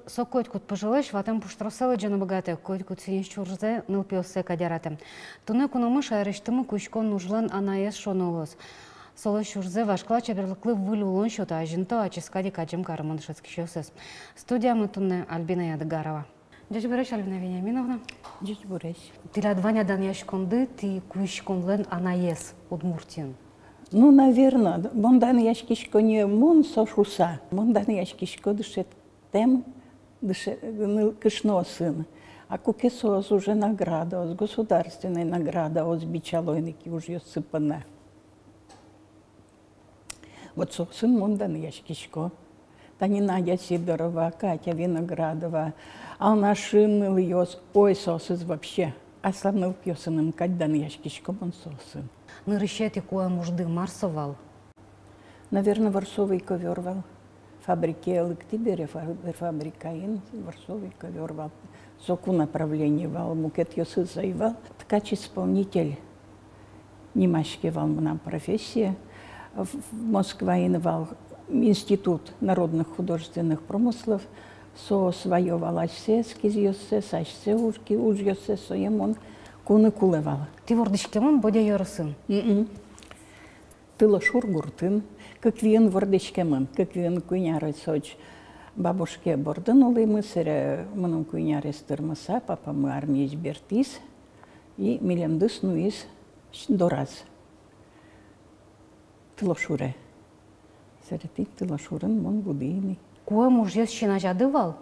Сокойт кут пожелаешь, ватам пуштросалы джана богатый, койт кут синеш чурзе нылпиосе кадяратым. Туне куномыш айрыштымы кучкон нужлан анаес шонолос. Соло чурзе вашкла чаберлыклы вылюлон счета ажинто ачискади каджим карымын шецкищосес. Студия мы туне Альбина Ядыгарова. Дядя Буреш, Альбина Вениаминовна. Дядя Буреш. Ты ладваня дан яшконды, ты кучконлен анаес удмуртин. Ну, наверное, мондан яшкишко не мон сошуса, мондан яшкишко дышет тем, кышно сын. А кукесос уже награда, государственная награда, бичалойники уже сыпана. Вот сын мондан яшкишко. Тани Надя Сидорова, Катя Виноградова, Ална Шинныл йос, ой сосыз вообще. А славныл пьесаным каддан яшкишко мон сосын. Нырыщет кое мужды марсовал. Наверное, варсовый ковер вал. Фабрики Электибере, фабрикаин, варсовый ковер вал. Соку направление вал, мукет йосы заивал. Ткач-исполнитель немашки вал нам профессия. В Москве вал Институт народных художественных промыслов. Со свое валашсески йосе, сашсе ужки, уж йосе соемон. Куны кулевал. Ты вордышкемон бодя йорысын. Тыла шургуртын, как вен вордышкемон, как вен куйняры соч. Бабушке бордын олымы, сыре мының куйняры стырмыса, папамы армиеш бертис, и милемдыс нуис дораз. Тыла шуре. Сыре тик тыла шурын мон будыйны. Кое мужьес щенажады вал?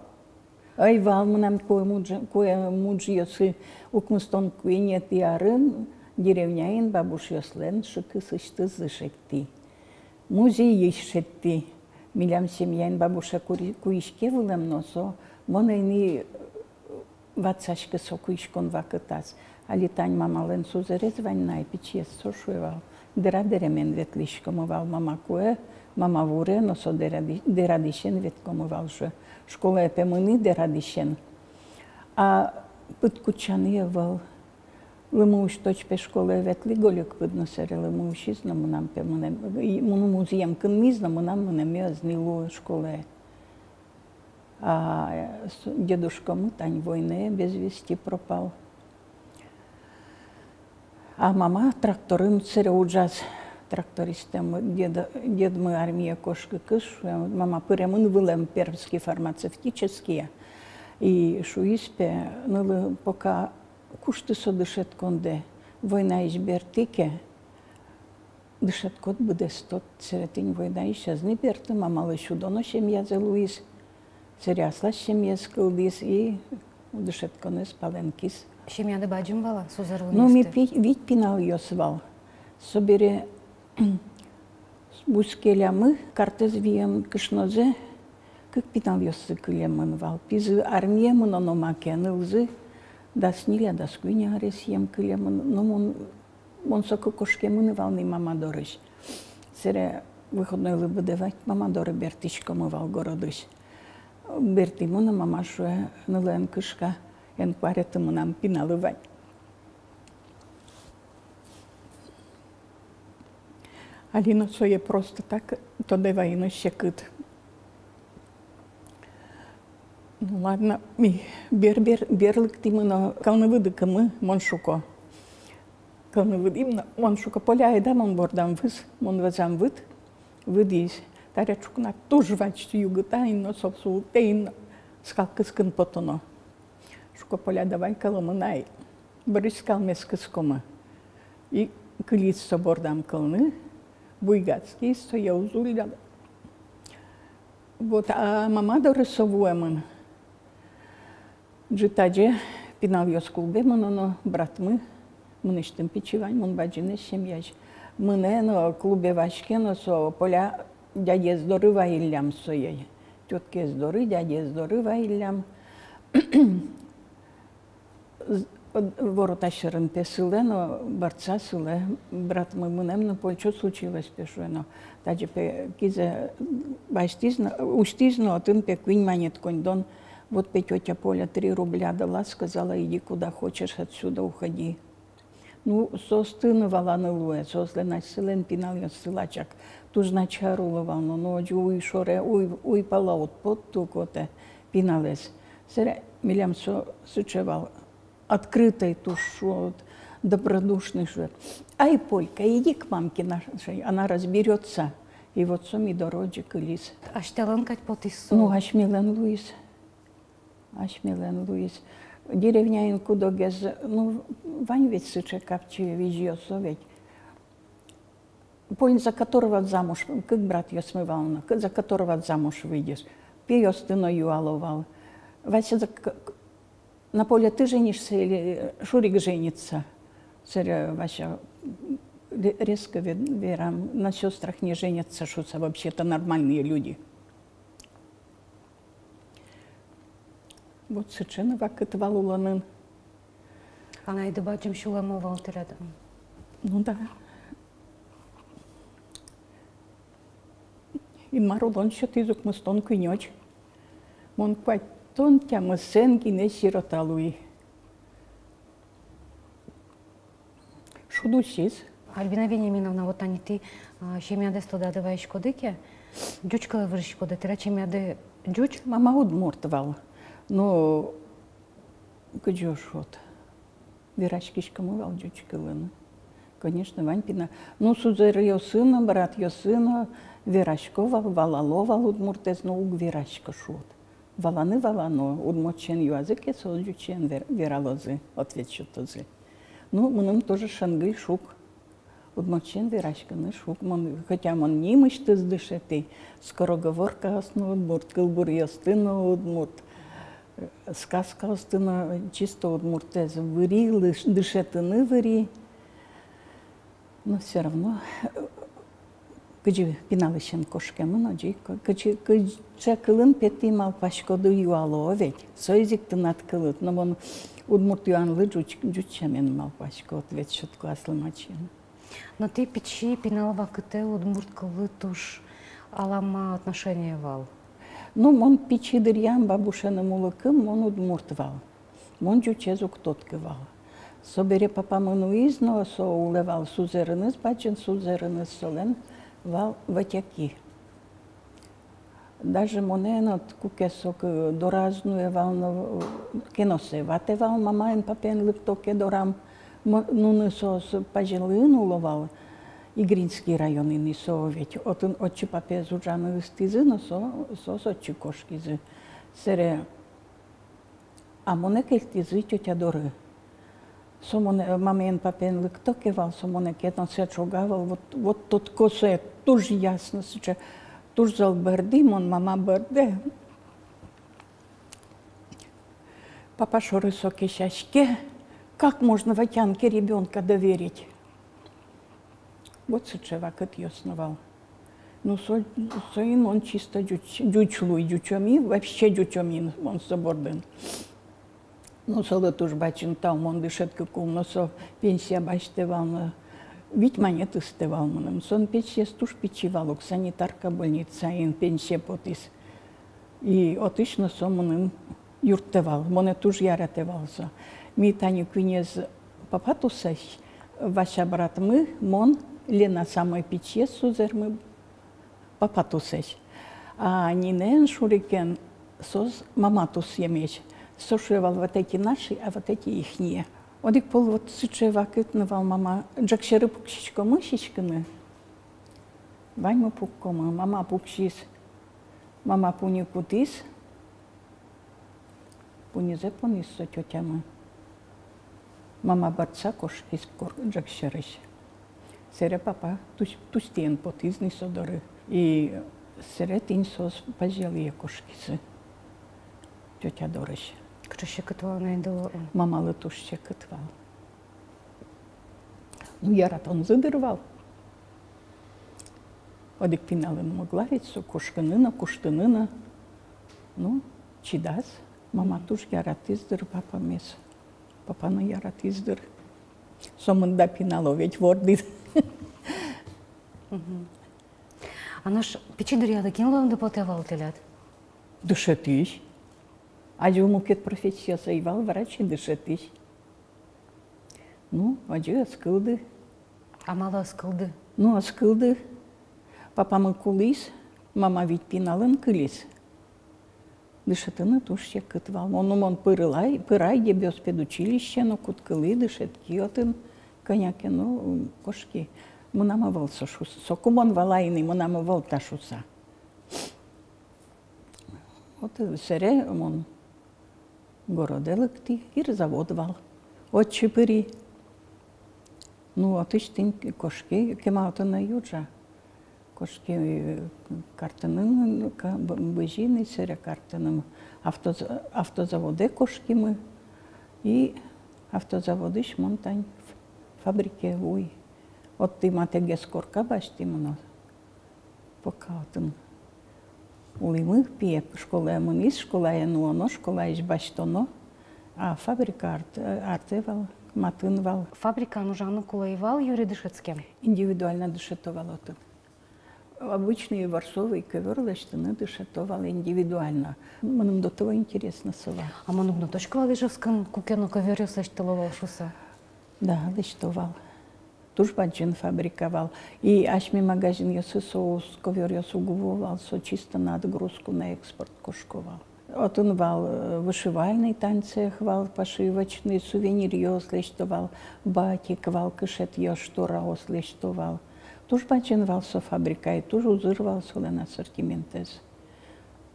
Ай вал мынам кое мужьесы укмустон куйнет ярын, деревняин бабушьеслен шыкысышты зышетти. Музей ешетти. Милям семьяин бабуша куишке вылем носо, монайни ватсашка со куишкон вакытас. Али тань мамален сузерез ваньнай пичес сошуевал. Дера деремен ветлишкомывал мама куэ, мама вуре, носо дерадишен веткомывал же. Школа эпемыны дерадишен. А пыткучаны вал. Лымуш точпе школы ветли голик подносери лымушиз, но мы нам пемыне, музеем кынмиз, но мы нам мёзнилу школы. А дедушка мы тань войны без вести пропал. А мама тракторым цере уджаз трактористом, дед мы армия кошка кыш, мама пырямын вылем пермские фармацевтические. И шуиспе, ну пока кушты со дышет конде, война избертике, дышет кот буде стот, церетинь война исчез не берты, мама лышу доно семья за Луис, церясла семья скылдис и дышет коне спаленкис. Семья да баджим вала, сузарлы Ну, ми вид пинал ее свал. Собере бускелямы, картез вием кышнозе, как пинал ее сыкылемын вал. Пизы армия мыноно макенылзы, да сниля, да сквиня аресьем кылемын, но он соко кошкемыны вал не мамадорыш. Сере выходной лыбыдевать мамадоры бертичко мывал городыш. Бертимуна мамашуэ нылен кышка. Ен кваретому нам пиналывать. Алина сое просто так, то деваину щекыт. Ну ладно, ми берлык тимыно калнывыдыкымы моншуко. Калнывыдымно моншуко поля да мон бордам выз, мон вазам выд, выдись. Тарячукна тоже вачти югытайно, сосултейно, скалкыскын потоно. Шуко поля давай калымынай, брыскал мескыскома. И кылиц собордам кылны, буйгацкий стоя узульда. Вот, а мама дорысовуемын. Джитадже пинал ее с клубе, но брат мы иштем пичевань, мон баджине семьяж. Мыне на клубе вашке, но со поля дяде здоры ваилям соей. Тетке здоры, дяде здоры ваилям. Ворота шырын песыле, но борца сыле, брат мой мынем, но что случилось пешу, но тадже пе кизе баштизно, уштизно, отын пе квинь манет конь дон Вот тетя Поля 3 рубля дала, сказала, иди куда хочешь, отсюда уходи. Ну, состынывала на луе, сослена селен пинал я сылачак. Туж начаруловал, но уй шоре, уй палаут под тукоте пиналес. Сере милям сычевал, открытый туш, вот, добродушный швед. Ай, Полька, иди к мамке нашей, она разберется. И вот сами дорожек лис. Аж теленкать потису. Ну, аж милен Луис. Деревня куда гез, ну, вань ведь сыче капчи визьёсо ведь. Поль, за которого замуж, как брат ее смывал, за которого замуж выйдешь. Пьёстыно юаловал. Вася, на Поле ты женишься или Шурик женится? Вася резко верам, на сестрах не женятся, что вообще-то нормальные люди. Вот сычена вакытывал уланын. Она и дебачим шуламовал рядом. Ну да. И марулон счет изук мыстон кынёч. Мон пайтон тямы сен гине сироталуи. Шудусис. Альбина Вениаминовна, вот они ты щемяде студа даваешь кодыке, дючкала вырыш коды, ты рачи мяде дюч? Мама удмуртывал. Но где ж вот? Вирачкишка мывал дючкалын. Конечно, Ванькина. Ну, сузер ее сына, брат ее сына, Вирачкова, Валалова, удмуртез, но уг Вирачка шут. Валаны, удмурчен язык, со дючен виралозы, ответ что-то. Ну, мным тоже шангыль шук. Удмурчен Вирачканы шук. Хотя он не мышты сдышеты, скороговорка основа удмурт, кылбур ястына удмурт. Сказка остына чисто удмуртез выри, дышетыны выри. Но все равно, где пиналыщен кошкемы, но где кылын пети мал пашкоду юало ведь. Сойзик ты надкылыт, но он удмурт юанлы джучамен мал пашкод, ведь шутку аслымачин. Но ты печи пиналова кыте удмурт кылы туш алама отношения вал. Ну, он печи дырьям бабушеным улыкым, он удмуртвал. Он джучезук тоткывал. Собере папа мануизно, со улевал сузерыныз бачын, сузерыныз солен вал ватяки. Даже моненот кукесок доразнуевал, но кеносе ватевал, мамаен папен лыптоке дорам, нуны сос пажилын уловал, Игринский район и нисо ведь. Отчи папе зуджаны истизы, но сос отчи кошкизы. Сере, а монекель тизы тетя доры. Сомоне мамен папен лыктокевал, сомоне кетон се чогавал, вот тот косе, тоже ясно, че туж зал бердим, он мама берде. Папа шоры соки щачке, как можно ватянке ребенка доверить? Вот сычева кыт ёсновал. Ну, соин он чисто дючлуй, дючоми, вообще дючомин, он соборден. Ну, солы туж бачын там, он дышет каком, но со пенсия бачтевал, ведь монеты стевал мным. Сон пенсия туж печевал, санитарка больница, ин пенсия потис. И отышно со мным юртевал, моне туж яратевался. Ми таню квинез папатусай, ваша брат мы, мон, Лена самой пече сузер мы папатусай. А нинен шурикен соз маматус емеч. Сошевал вот эти наши, а вот эти ихние. Одик пол вот сычева кытнывал мама, джакшеры пукшичко мышечканы. Ваньма пуккома, мама пукшис, мама пуни путис. Пунизе понис со тетями. Мама борца кошки скор джакшерыш. Сере папа тустен потис нисодоры. И сере тин сос пожелие кошкисы. Тетя Дорыш. Кто ще кытвал найду? Мама лытуш ще кытвал. Ну, ярат он задырвал. Одик пиналын могла ведь, со кошканына, куштанына. Ну, чидас. Мама туш ярат издыр, папа мес. Папа на ярат издыр. Сомында пинало ведь вордит. А наш печи дырьяда кинула он депотевал телят? Дышетыш. Аджу мукет профессия сайвал врач и дышетись. Ну, аджу аскылды. Амалы аскылды. Ну, аскылды. Папамы кулис, мама ведь пиналын кылис. Дышетыны туш кытвал. Он пырай дебёс педучилище, но куткылы дышет киотын. Коняки, ну, кошки. Мынама вал сошуса. Сокумон валайны, мынама вал ташуса. Вот сере он городелыкти, ир завод вал. От чипыри. Ну, от иштин кошки, кемаутына юджа. Кошки картынын, быжины сере картыным. Автозаводы кошки мы. И автозаводы шмонтань фабрике уй. От ты матеге скорка башти мно. Покаутын. Улимы пие школа мунис, школа януоно, школа иш баштоно. А фабрика артевал, матынвал. Фабрика нужаны кулаевал Юрий Дышецким. Индивидуально дышетовал отын. Обычные варсовые коверлештыны дышетовал индивидуально. Мне до того интересно сова. А манубно точка лежевском кукену коверю слештыловал шуса? Да, лештовал. Туж баджин фабриковал. И ашми магазин ясы соус ковер ясу гувовал, со чисто на отгрузку на экспорт кошковал. Вот он вал вышивальный танцы, хвал пошивочный, сувенир лештовал, батик вал кышет штора лештовал. Туж баджин вал со фабрика и туж узырвал солен ассортиментез.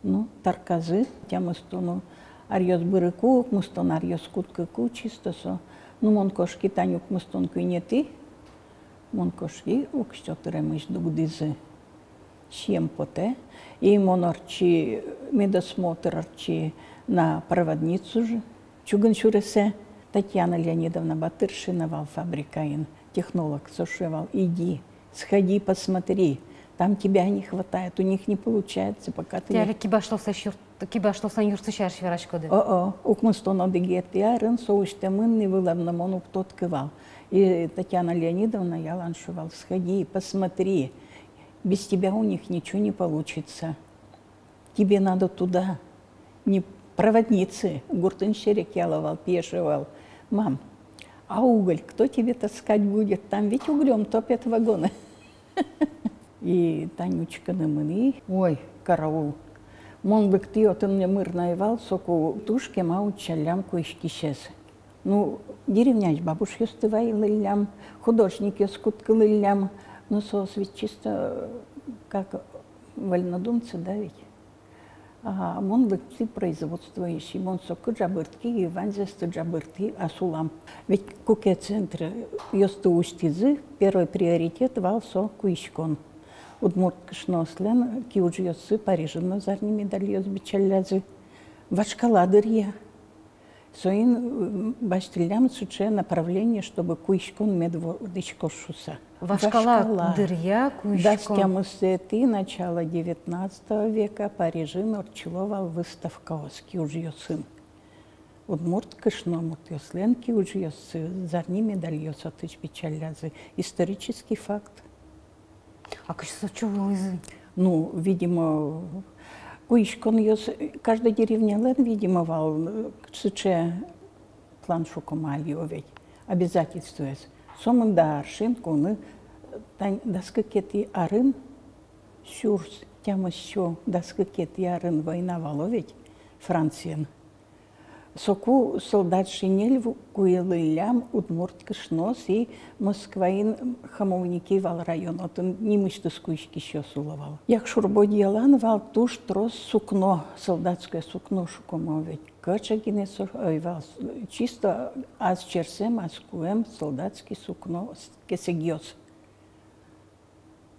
Ну, тарказы, тямыстону арьёс бырыку, мустон арьёс куткыку чисто со. Ну, мон кошки танюк мустон куйнети. Мон кошки укштётыремыш дугдизы щемпоте. И мон арчи медосмотр арчи на проводницу же. Чуган шуресе. Татьяна Леонидовна Батыршина вал фабрикаин, технолог, сошевал. Иди, сходи, посмотри. Там тебя не хватает, у них не получается, пока ты... Тяли кибашлосан юрсы шарш верашкоды. О, укмустон одегет ярын, соуштемын не вылавна мон уктот кывал. И Татьяна Леонидовна яланшевал, сходи, посмотри. Без тебя у них ничего не получится. Тебе надо туда. Не проводницы. Гуртын шерек яловал, пешевал. Мам, а уголь кто тебе таскать будет? Там ведь углем топят вагоны. И Танючка на мыны. Ой, караул. Мон бы ты от мне мырнаевал, соку тушке мау чалям куишкишес. Ну, деревняч бабушки стывай лылям, художники скутка лылям. Ну, сос ведь чисто как вольнодумцы, да ведь? А мон бы ты производствующий, мон соку джабыртки, и ванзесты джабырти, асулам. Ведь куке центр, ёсты устизы, первый приоритет вал со куишкон. Удмурт кышнослен, киуж ёсы Парижын зарни медаль ёс бичаллязы. Вашкаладыр я. Соин баштылям суче направление, чтобы куишкон медводычко шуса. Вашкаладыр я, куишкон. Дастямысеты начала 19 века Парижын орчиловал выставка ос киуж ёсын. Удмурт кышномут ёслен киуж ёсы зарни медаль ёс отыч бичаллязы. Исторический факт. А что чувал язык? Ну, видимо, куишкон ёс, каждая деревня лен, видимо, вал, кчече план шукомалью ведь, обязательствуясь. Сомын да аршин, коны, даскакети арын, сюрс, тямы шо, даскакети арын война вало ведь, Франциен. Соку солдат шинель куелылям удмурт кышнос и Москваин хамовники вал район. Вот он не мышты скучки еще суловал. Як шурбоди ялан вал туш трос сукно, солдатское сукно шукомовить. Качагине вал чисто аз черсем, аз куем солдатский сукно кесегиос.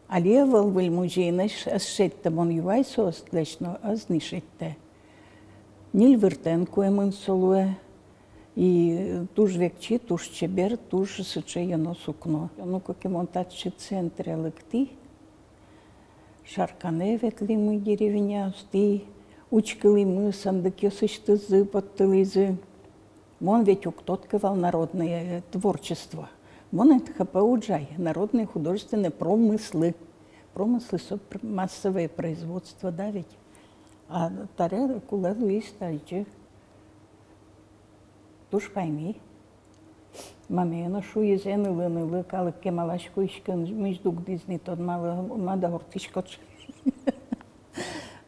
Але вал вельмужинеш аз шеттем он ювай сос лечно аз не шетте. Ниль вертенку емын солуе, и туж векчи, туж чебер, туж сыче яно сукно. Ну, как и монтачи центре лыкти, шаркане ветли мы деревнясти, учкали мы сандыки сыштызы, подтылызы. Мон ведь уктоткивал народное творчество. Мон это хапауджай, народные художественные промыслы. Промыслы массовое производство, да ведь? А таре куле Луис тайче туш пойми. Мамена шу езен ылы, калык кемалаш куишкан, междук дизни тот мада ортишкоч.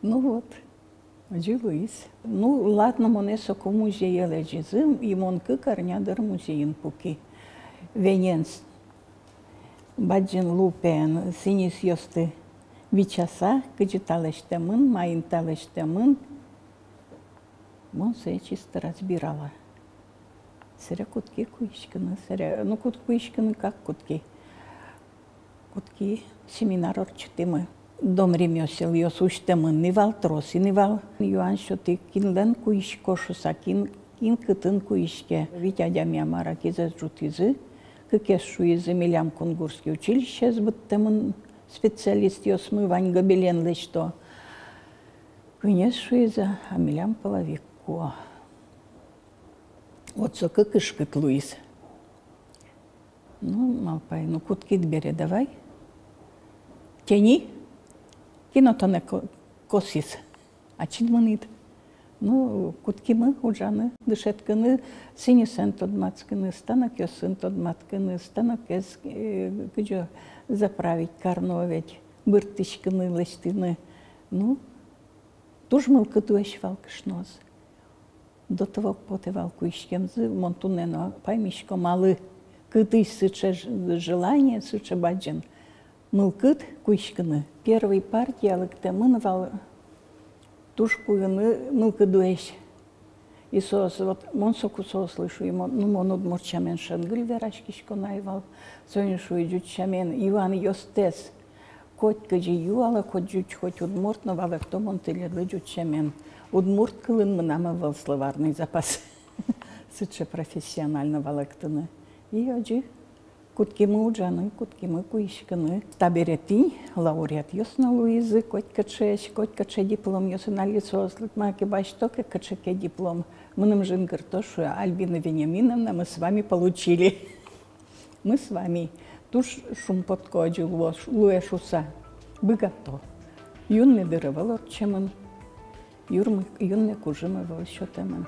Ну вот, Луис. Ну, ладно, монесо ко музея лежизым, и монкы корнядыр музеин пуки. Вененс. Баджин лупен, синис йосты вичаса, кыджи талештемын, майын талештемын. Мон се чисто разбирала. Сыря кутки куишканы, сыря, ну кут куишканы как кутки. Кутки семинар орчытымы. Дом ремесел йос уштемын, нивал троси, нивал. Юан шоты кинлен куиш кошуса, кин кытын куишке. Витядя миамара кизес жутизы, кыкес шуизы милям кунгурский училище сбыттемын специалист йос мы вань гобелен лешто. Кынес шуизы, а милям половику. Вот сока кышкыт Луис. Ну, малпай, ну куткит бере давай. Тени? Кинотоне косис. А чин мынит? Ну, куткимы, уджаны, дышетканы, синесен тодмацканы, станок ёсын тодматканы, станок эс, кыджо заправить карновить, быртышканы, лестины. Ну, туж мылка дуэш валкышноз. До того потевал куишкемзы, монтунено, поймишко малы, кыты сыче желание, сыче баджин. Мылкыт куишканы. Первый партия алыктемын вал туж куганы мылкы дуэш. И соос, вот монсоку соос слышу, ну моnud мурчамен шангыл верашкишко найвал, сонюшу и джучамен, Иван йостес, кот кыжи юала, кот джуч, хоть удмурт, но валак то монтыледлы джучамен. Удмурт кылын мынама вал словарный запас. Сыче профессионально валактыны. И оджи куткимы уджаны, куткимы куишканы. Таберетинь, лауреат ёсна Луизы, коть каче диплом ёсна лицо слытмаки баштоке качеке диплом. Мыным жингар тошу Альбина Вениаминовна мы с вами получили. Мы с вами. Туш шум подкоджи луэшуса. Быгато. Юн не дырывал орчемын. Юрмы, юн не кужимы вал счетемын.